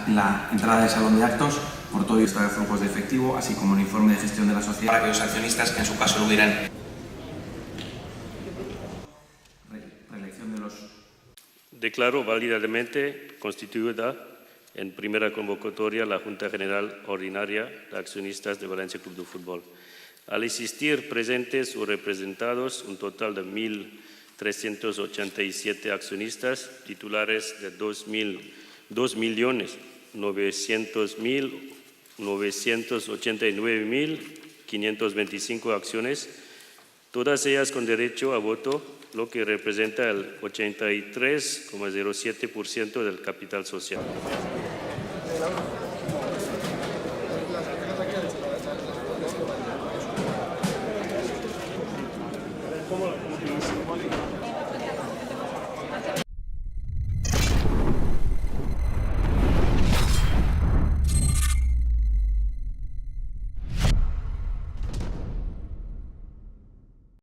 La entrada del salón de actos, por todo esto de flujos de efectivo, así como un informe de gestión de la sociedad para que los accionistas, que en su caso lo hubieran reelección de los... Declaro válidamente constituida en primera convocatoria la Junta General Ordinaria de Accionistas de Valencia Club de Fútbol. Al existir presentes o representados un total de 1.387 accionistas, titulares de 2.989.525 acciones, todas ellas con derecho a voto, lo que representa el 83,07% del capital social. ¿Cómo